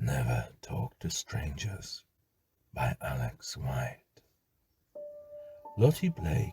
Never Talk to Strangers by Alex White. Lottie Blake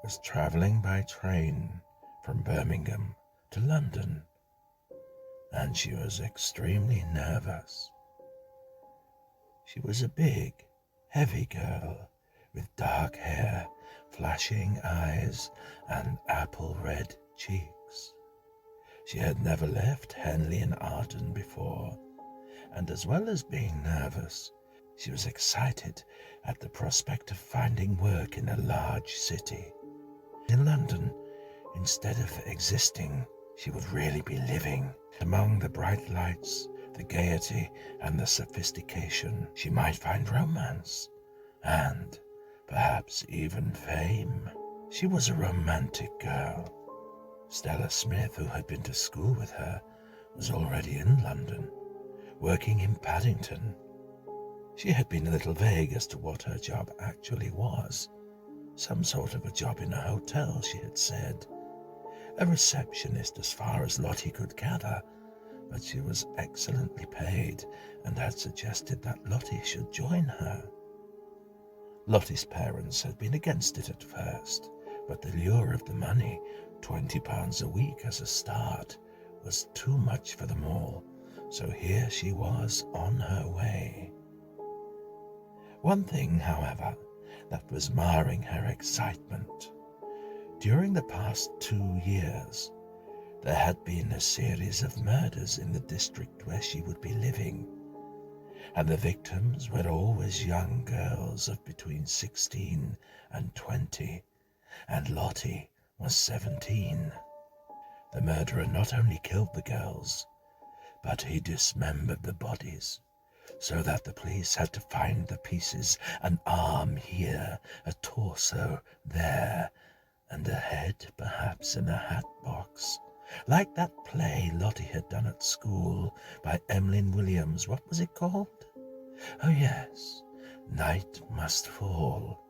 was travelling by train from Birmingham to London, and she was extremely nervous. She was a big, heavy girl with dark hair, flashing eyes, and apple-red cheeks. She had never left Henley and Arden before, and as well as being nervous, she was excited at the prospect of finding work in a large city. In London, instead of existing, she would really be living. Among the bright lights, the gaiety, and the sophistication, she might find romance, and perhaps even fame. She was a romantic girl. Stella Smith, who had been to school with her, was already in London, working in Paddington. She had been a little vague as to what her job actually was. Some sort of a job in a hotel, she had said. A receptionist as far as Lottie could gather, but she was excellently paid and had suggested that Lottie should join her. Lottie's parents had been against it at first, but the lure of the money, £20 a week as a start, was too much for them all. So here she was on her way. One thing, however, that was marring her excitement. During the past 2 years, there had been a series of murders in the district where she would be living, and the victims were always young girls of between 16 and 20, and Lottie was 17. The murderer not only killed the girls, but he dismembered the bodies, so that the police had to find the pieces, an arm here, a torso there, and a head perhaps in a hat box, like that play Lottie had done at school by Emmeline Williams. What was it called? Oh yes, Night Must Fall.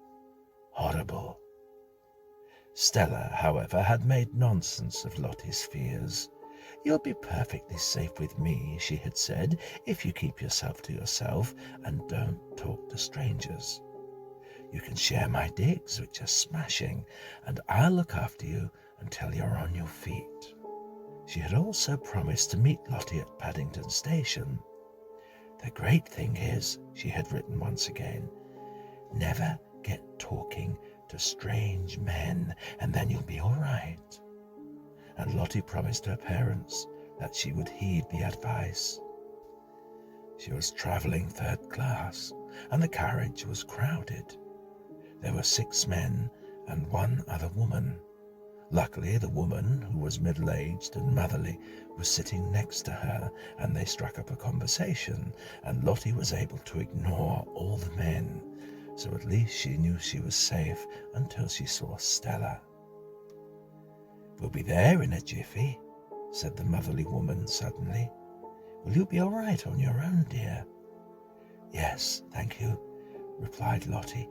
Horrible. Stella, however, had made nonsense of Lottie's fears. "You'll be perfectly safe with me," she had said, "if you keep yourself to yourself and don't talk to strangers. You can share my digs, which are smashing, and I'll look after you until you're on your feet." She had also promised to meet Lottie at Paddington Station. "The great thing is," she had written once again, "never get talking to strange men, and then you'll be all right." And Lottie promised her parents that she would heed the advice. She was travelling third class, and the carriage was crowded. There were 6 men and 1 other woman. Luckily, the woman, who was middle-aged and motherly, was sitting next to her, and they struck up a conversation, and Lottie was able to ignore all the men, so at least she knew she was safe until she saw Stella. "We'll be there in a jiffy," said the motherly woman suddenly. "Will you be all right on your own, dear?" "Yes, thank you," replied Lottie.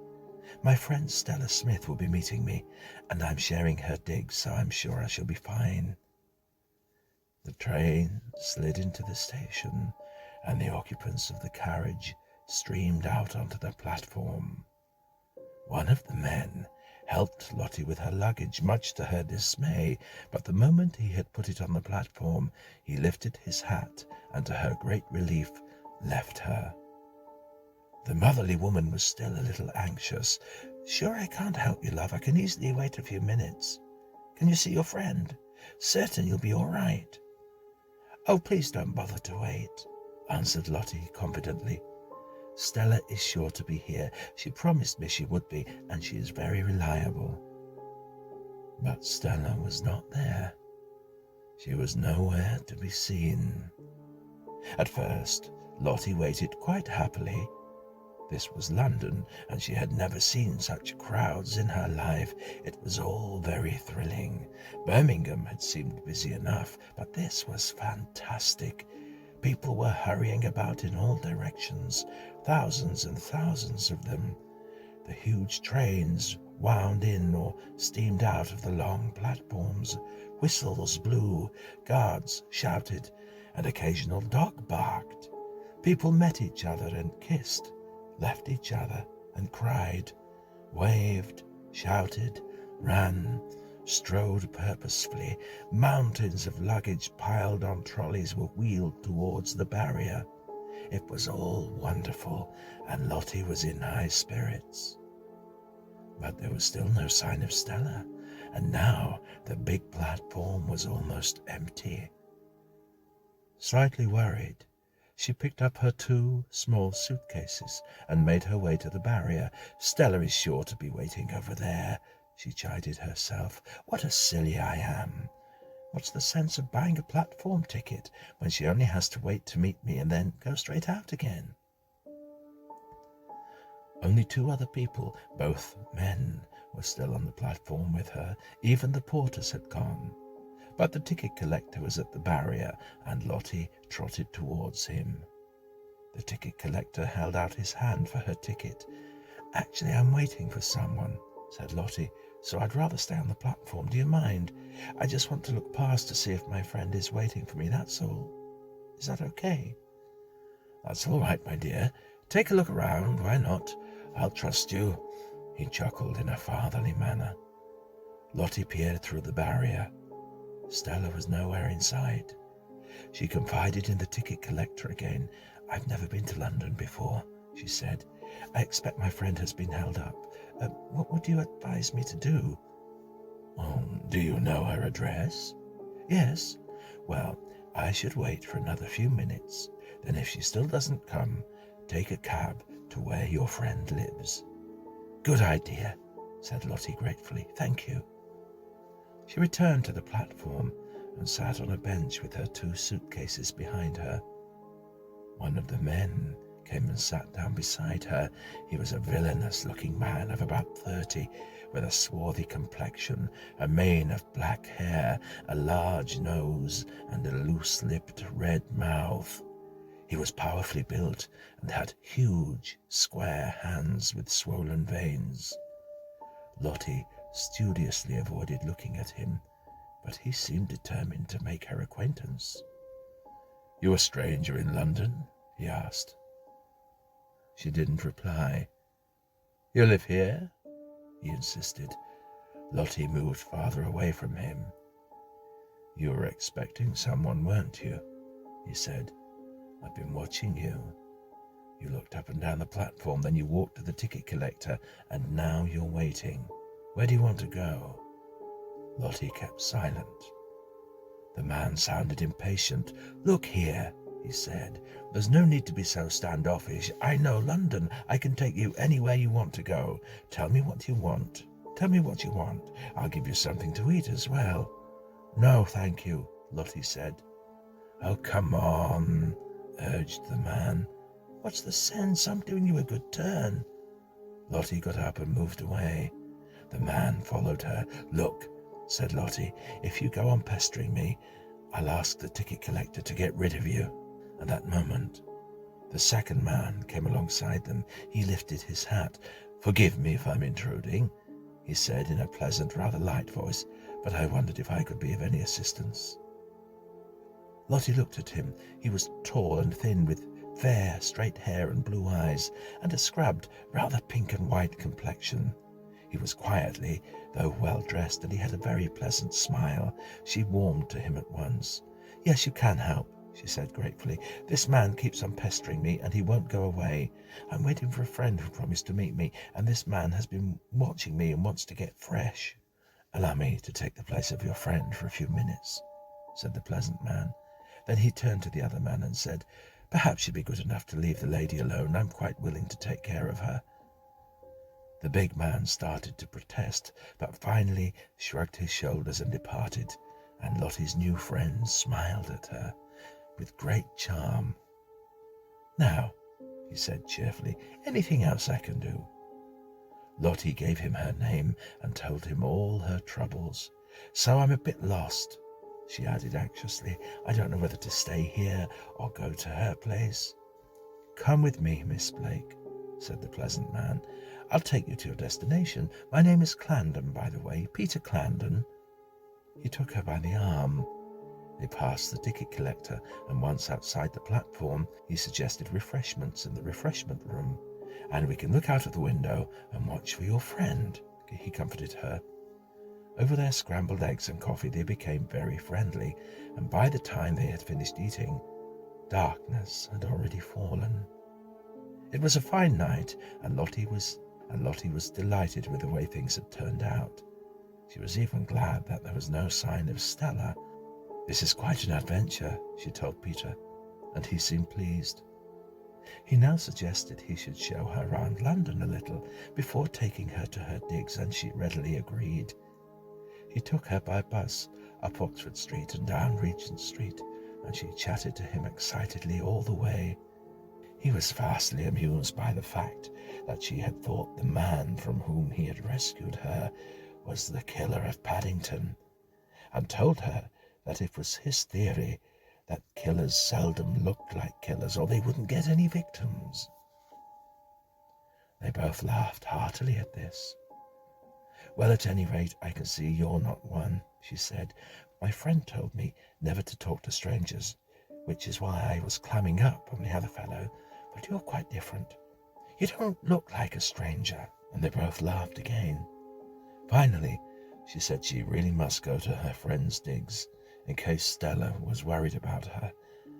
"My friend Stella Smith will be meeting me, and I'm sharing her digs, so I'm sure I shall be fine." The train slid into the station, and the occupants of the carriage streamed out onto the platform. One of the men helped Lottie with her luggage, much to her dismay, but the moment he had put it on the platform, he lifted his hat and, to her great relief, left her. The motherly woman was still a little anxious. "Sure I can't help you, love. I can easily wait a few minutes. Can you see your friend? Certain you'll be all right." "Oh, please don't bother to wait," answered Lottie confidently. "Stella is sure to be here. She promised me she would be, and she is very reliable." But Stella was not there. She was nowhere to be seen. At first, Lottie waited quite happily. This was London, and she had never seen such crowds in her life. It was all very thrilling. Birmingham had seemed busy enough, but this was fantastic. People were hurrying about in all directions, thousands and thousands of them. The huge trains wound in or steamed out of the long platforms. Whistles blew, guards shouted, an occasional dog barked. People met each other and kissed, left each other and cried, waved, shouted, ran, strode purposefully. Mountains of luggage piled on trolleys were wheeled towards the barrier. It was all wonderful, and Lottie was in high spirits. But there was still no sign of Stella, and now the big platform was almost empty. Slightly worried, she picked up her 2 small suitcases and made her way to the barrier. Stella is sure to be waiting over there, she chided herself. What a silly I am. What's the sense of buying a platform ticket when she only has to wait to meet me and then go straight out again? Only 2 other people, both men, were still on the platform with her. Even the porters had gone. But the ticket collector was at the barrier, and Lottie trotted towards him. The ticket collector held out his hand for her ticket. Actually, I'm waiting for someone, said Lottie, so I'd rather stay on the platform. Do you mind? I just want to look past to see if my friend is waiting for me, that's all. Is that okay? That's all right, my dear. Take a look around, why not? I'll trust you, he chuckled in a fatherly manner. Lottie peered through the barrier. Stella was nowhere in sight. She confided in the ticket collector again. I've never been to London before, she said. I expect my friend has been held up. What would you advise me to do? Do you know her address? Yes. Well, I should wait for another few minutes. Then if she still doesn't come, take a cab to where your friend lives. Good idea, said Lottie gratefully. Thank you. She returned to the platform and sat on a bench with her 2 suitcases behind her. One of the men came and sat down beside her. He was a villainous-looking man of about 30, with a swarthy complexion, a mane of black hair, a large nose, and a loose-lipped red mouth. He was powerfully built and had huge, square hands with swollen veins. Lottie studiously avoided looking at him, but he seemed determined to make her acquaintance. You a stranger in London? He asked. She didn't reply. You live here? He insisted. Lottie moved farther away from him. You were expecting someone, weren't you? He said. I've been watching you. You looked up and down the platform, then you walked to the ticket collector, and now you're waiting. Where do you want to go? Lottie kept silent. The man sounded impatient. Look here, he said. There's no need to be so standoffish. I know London. I can take you anywhere you want to go. Tell me what you want. Tell me what you want. I'll give you something to eat as well. No, thank you, Lottie said. Oh, come on, urged the man. What's the sense? I'm doing you a good turn. Lottie got up and moved away. The man followed her. Look, said Lottie, if you go on pestering me, I'll ask the ticket collector to get rid of you. At that moment, the second man came alongside them. He lifted his hat. Forgive me if I'm intruding, he said in a pleasant, rather light voice, but I wondered if I could be of any assistance. Lottie looked at him. He was tall and thin, with fair, straight hair and blue eyes, and a scrubbed, rather pink and white complexion. He was quietly, though well-dressed, and he had a very pleasant smile. She warmed to him at once. Yes, you can help, she said gratefully. This man keeps on pestering me, and he won't go away. I'm waiting for a friend who promised to meet me, and this man has been watching me and wants to get fresh. Allow me to take the place of your friend for a few minutes, said the pleasant man. Then he turned to the other man and said, Perhaps you'd be good enough to leave the lady alone. I'm quite willing to take care of her. The big man started to protest, but finally shrugged his shoulders and departed, and Lottie's new friend smiled at her with great charm. Now, he said cheerfully, anything else I can do? Lottie gave him her name and told him all her troubles. So I'm a bit lost, she added anxiously. I don't know whether to stay here or go to her place. Come with me, Miss Blake, said the pleasant man. I'll take you to your destination. My name is Clandon, by the way, Peter Clandon. He took her by the arm. They passed the ticket collector, and once outside the platform, he suggested refreshments in the refreshment room. "And we can look out of the window and watch for your friend," he comforted her. Over their scrambled eggs and coffee they became very friendly, and by the time they had finished eating, darkness had already fallen. It was a fine night, and Lottie was delighted with the way things had turned out. She was even glad that there was no sign of Stella. "This is quite an adventure," she told Peter, and he seemed pleased. He now suggested he should show her around London a little before taking her to her digs, and she readily agreed. He took her by bus up Oxford Street and down Regent Street, and she chatted to him excitedly all the way. He was vastly amused by the fact that she had thought the man from whom he had rescued her was the killer of Paddington, and told her that it was his theory that killers seldom looked like killers or they wouldn't get any victims. They both laughed heartily at this. "Well, at any rate, I can see you're not one," she said. "My friend told me never to talk to strangers, which is why I was climbing up on the other fellow, but you're quite different. You don't look like a stranger." And they both laughed again. Finally, she said she really must go to her friend's digs in case Stella was worried about her,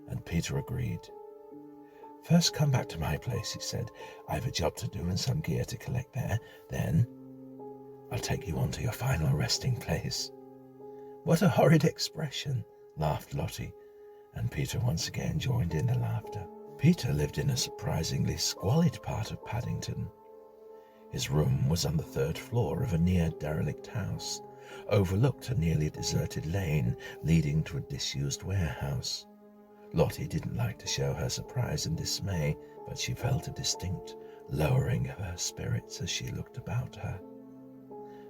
and Peter agreed. "First come back to my place," he said. "I've a job to do and some gear to collect there. Then I'll take you on to your final resting place." "What a horrid expression," laughed Lottie, and Peter once again joined in the laughter. Peter lived in a surprisingly squalid part of Paddington. His room was on the 3rd floor of a near-derelict house, overlooked a nearly deserted lane leading to a disused warehouse. Lottie didn't like to show her surprise and dismay, but she felt a distinct lowering of her spirits as she looked about her.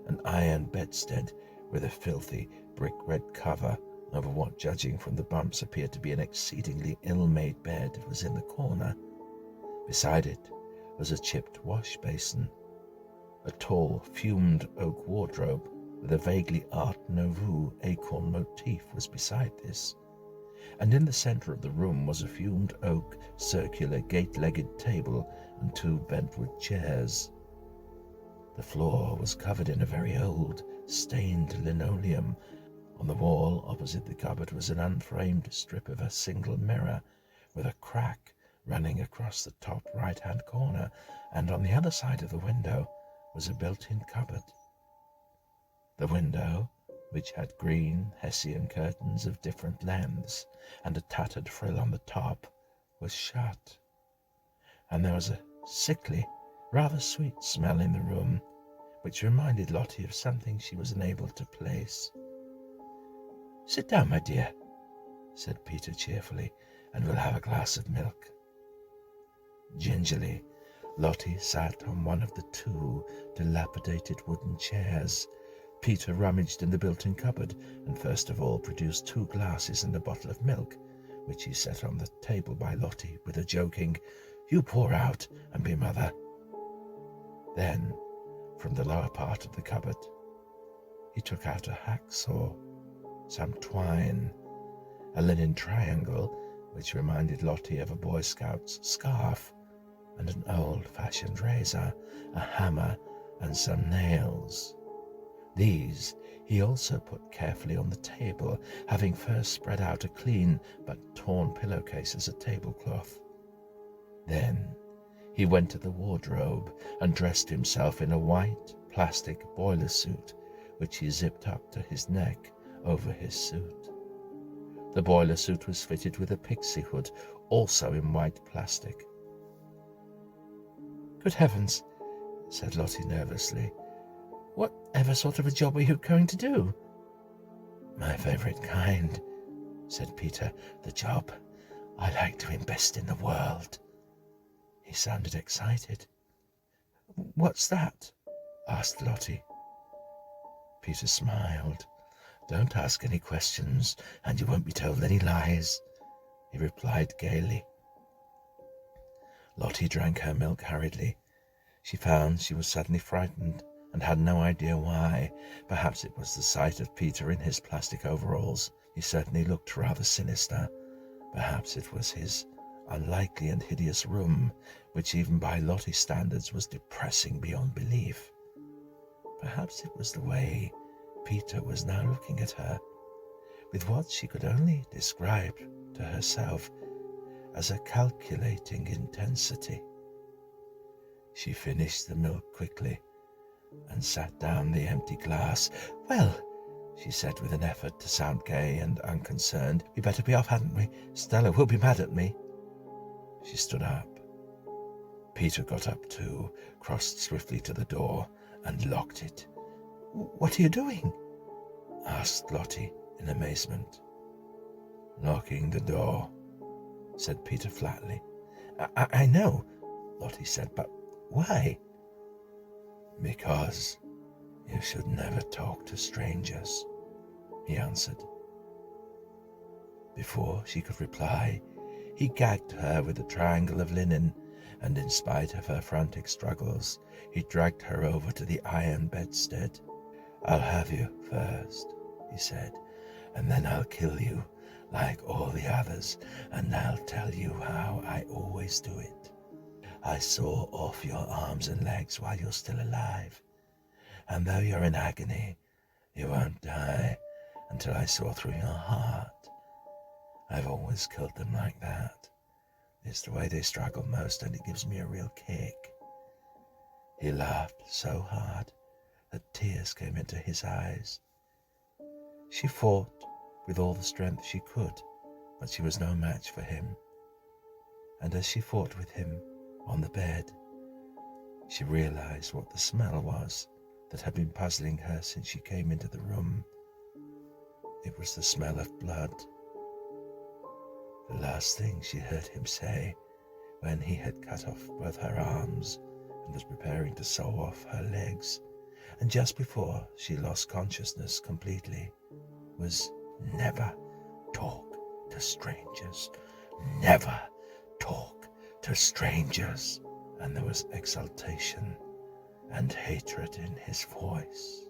An iron bedstead with a filthy brick-red cover over what, judging from the bumps, appeared to be an exceedingly ill-made bed was in the corner. Beside it was a chipped wash basin. A tall, fumed oak wardrobe with a vaguely Art Nouveau acorn motif was beside this, and in the center of the room was a fumed oak, circular, gate-legged table and 2 bentwood chairs. The floor was covered in a very old, stained linoleum. On the wall opposite the cupboard was an unframed strip of a single mirror with a crack running across the top right-hand corner, and on the other side of the window was a built-in cupboard. The window, which had green Hessian curtains of different lengths and a tattered frill on the top, was shut, and there was a sickly, rather sweet smell in the room, which reminded Lottie of something she was unable to place. "Sit down, my dear," said Peter cheerfully, "and we'll have a glass of milk." Gingerly, Lottie sat on one of the 2 dilapidated wooden chairs. Peter rummaged in the built-in cupboard and first of all produced 2 glasses and a bottle of milk, which he set on the table by Lottie with a joking, "You pour out and be mother." Then, from the lower part of the cupboard, he took out a hacksaw, some twine, a linen triangle, which reminded Lottie of a Boy Scout's scarf, and an old-fashioned razor, a hammer, and some nails. These he also put carefully on the table, having first spread out a clean but torn pillowcase as a tablecloth. Then he went to the wardrobe and dressed himself in a white plastic boiler suit, which he zipped up to his neck over his suit. The boiler suit was fitted with a pixie hood, also in white plastic. "Good heavens," said Lottie nervously. "Whatever sort of a job are you going to do?" "My favourite kind," said Peter. "The job I like to invest in the world." He sounded excited. "What's that?" asked Lottie. Peter smiled. "Don't ask any questions, and you won't be told any lies," he replied gaily. Lottie drank her milk hurriedly. She found she was suddenly frightened and had no idea why. Perhaps it was the sight of Peter in his plastic overalls, He certainly looked rather sinister. Perhaps it was his unlikely and hideous room, which even by Lottie's standards was depressing beyond belief. Perhaps it was the way Peter was now looking at her, with what she could only describe to herself as a calculating intensity. She finished the milk quickly and sat down the empty glass. "Well," she said with an effort to sound gay and unconcerned, "we better be off, hadn't we? Stella will be mad at me." She stood up. Peter got up too, crossed swiftly to the door, and locked it. "What are you doing?" asked Lottie in amazement. "Locking the door," said Peter flatly. I know," Lottie said, "but why?" "Because you should never talk to strangers," he answered. Before she could reply, he gagged her with a triangle of linen, and in spite of her frantic struggles, he dragged her over to the iron bedstead. "I'll have you first," he said, "and then I'll kill you like all the others, and I'll tell you how I always do it. I saw off your arms and legs while you're still alive, and though you're in agony, you won't die until I saw through your heart. I've always killed them like that. It's the way they struggle most, and it gives me a real kick." He laughed so hard that tears came into his eyes. She fought with all the strength she could, but she was no match for him. And as she fought with him on the bed, she realized what the smell was that had been puzzling her since she came into the room. It was the smell of blood. The last thing she heard him say when he had cut off both her arms and was preparing to sew off her legs, and just before she lost consciousness completely, was, "Never talk to strangers. Never talk to strangers." And there was exultation and hatred in his voice.